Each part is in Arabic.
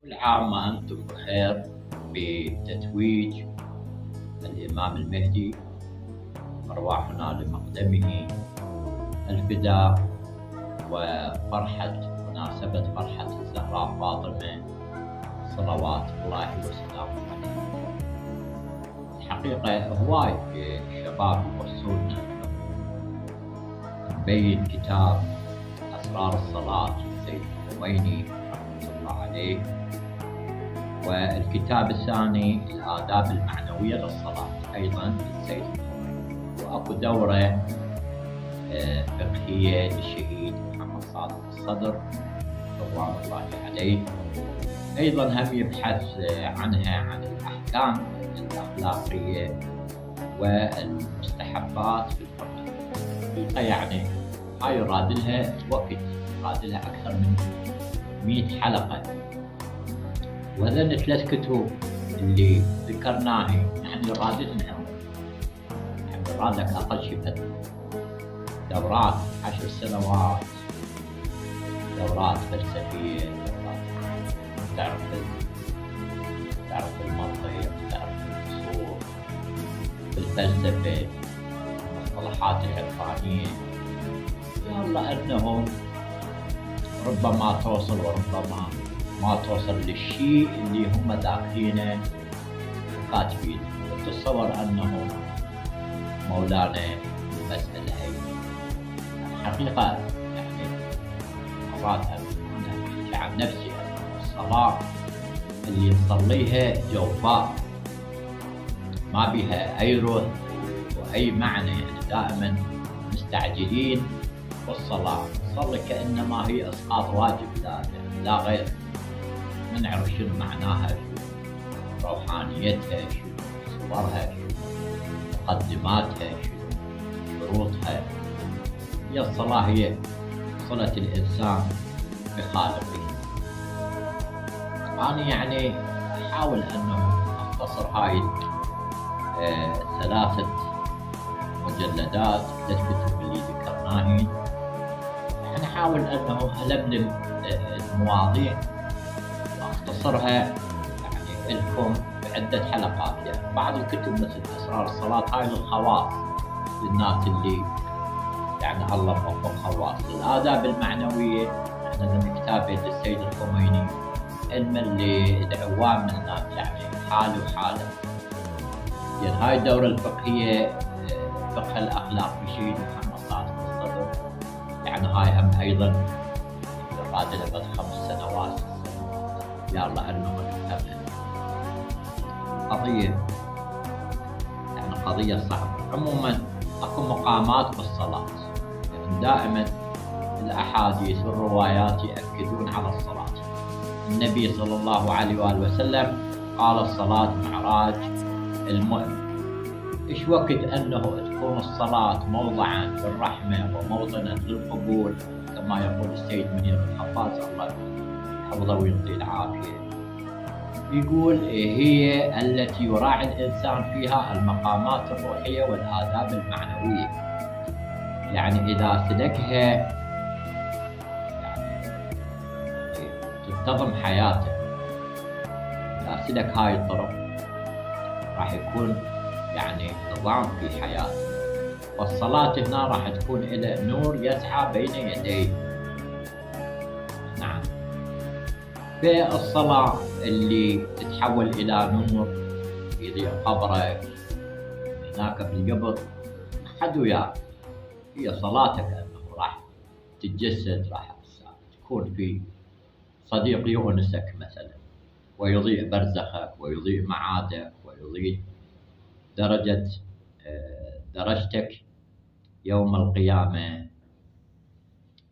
كل عام وأنتم بخير بتتويج الإمام المهدي، أرواحنا لمقدمه الفداء، مناسبة فرحة الزهراء فاطمة صلوات الله وسلامه عليها. الحقيقة هواي الشباب يوصلنا نبين كتاب أسرار الصلاة للسيد الخميني رحمة الله عليه، والكتاب الثاني الآداب المعنوية للصلاة أيضا للسيد الخميني، وأكو دورة فقهية للشهيد محمد صادق الصدر رضوان الله عليه، أيضا هم يبحث عنها عن الأحكام الأخلاقية والمستحبات في الفقه. يعني هاي رادلها وقت، رادلها أكثر من 100 حلقة، وهذين 3 كتب اللي ذكرناها يعني رادلها، يعني رادلك أقل شيء دورات 10 سنوات، دورات فلسفية، دورات تعرف المنطق، تعرف الأصول، الفلسفة، المصطلحات العرفانية. يلا أنهم ربما توصل وربما ما توصل للشيء اللي هم ذاكرينه وكاتبينه، وتتصور أنه مولانا المسألة هي الحقيقة. يعني مرات أنا أحكي عن نفسي، الصلاة اللي نصليها جوفاء ما بها أي روح وأي معنى، يعني دائما مستعجلين، والصلاة نصلي كأنما هي إسقاط واجب لا غير. ما نعرف شنو معناها، شو روحانيتها، شو صورها، شو مقدماتها، شو شروطها. هي الصلاة هي صلة الإنسان بخالقه. أنا يعني أحاول أنه أختصر هاي 3 مجلدات، 3 كتب اللي ذكرناهن، يعني أحاول أنه ألملم المواضيع وأختصرها يعني لكم بعدة حلقات. يعني بعض الكتب مثل أسرار الصلاة هاي للخواص، للناس اللي يعني الله موفق خواص. الآداب المعنوية احنا من كتاب للسيد الخميني علما لعوام الناس، يعني حاله وحاله. يعني هاي الدورة الفقهية فقه الأخلاق بشهيد محمد صادق الصدر، يعني هاي هم أيضا رادلها بعد 5 سنوات. يلا أنه نفهمها قضية، يعني قضية صعبة. عموما أكو مقامات بالصلاة، يعني دائما الأحاديث والروايات يأكدون على الصلاة. النبي صلى الله عليه وآله وسلم قال الصلاة معراج المؤمن. إيش وقت أنه تكون الصلاة موضعا للرحمة وموطنا للقبول، كما يقول السيد منير بن حفاظ الله يحفظه ويعطيه العافية، يقول هي التي يراعي الإنسان فيها المقامات الروحية والآداب المعنوية. يعني إذا سلكها يعني تنتظم حياته، إذا سلك هاي الطرق راح يكون يعني نظام في حياته. والصلاة هنا راح تكون إلى نور يسعى بين يديه. نعم، في الصلاة اللي تتحول إلى نور يضيء قبرك هناك في القبر، حد وياك، هي صلاتك أنه راح تتجسد، راح تكون في صديق يؤنسك مثلا، ويضيء برزخك ويضيء معادك ويضيء درجتك يوم القيامة.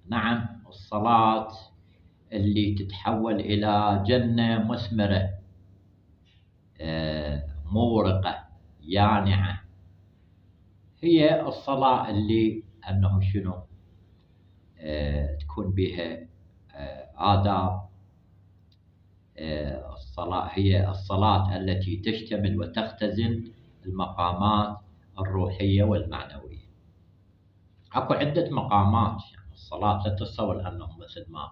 نعم، الصلاة اللي تتحول إلى جنة مثمرة مورقة يانعة، هي الصلاة اللي أنه شنو تكون بها آداب. الصلاة هي الصلاة التي تشتمل وتختزن المقامات الروحية والمعنوية. أكو عدة مقامات، يعني الصلاة لا تتصور أنه مثل ما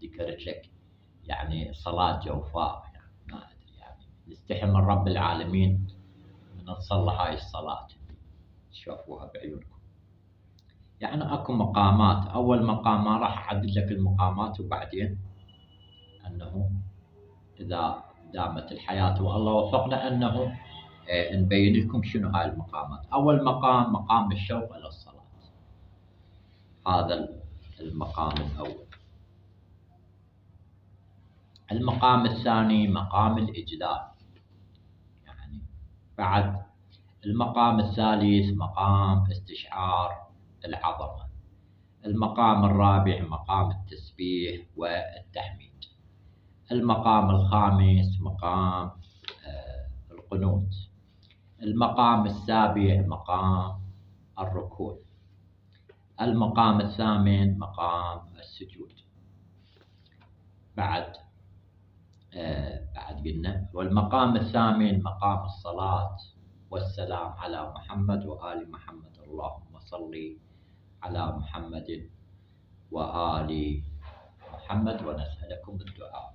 ذكرت لك يعني صلاة جوفاء، يعني ما أدري، يعني نستحي من رب العالمين من نصلي هاي الصلاة تشوفوها بعيونكم. يعني أكو مقامات. أول مقام ما راح أعدد لك المقامات، وبعدين أنه إذا دامت الحياة والله وفقنا أنه نبين لكم شنو هاي المقامات. أول مقام مقام الشوق إلى الصلاة، هذا المقام الأول. المقام الثاني مقام الإجلال، يعني بعد. المقام الثالث مقام استشعار العظمة. المقام الرابع مقام التسبيح والتحميد. المقام الخامس مقام القنوت. المقام السابع مقام الركوع. المقام الثامن مقام السجود. بعد قلنا. والمقام الثامن مقام الصلاة والسلام على محمد وآل محمد. اللهم صل على محمد وآل محمد، ونسألكم الدعاء.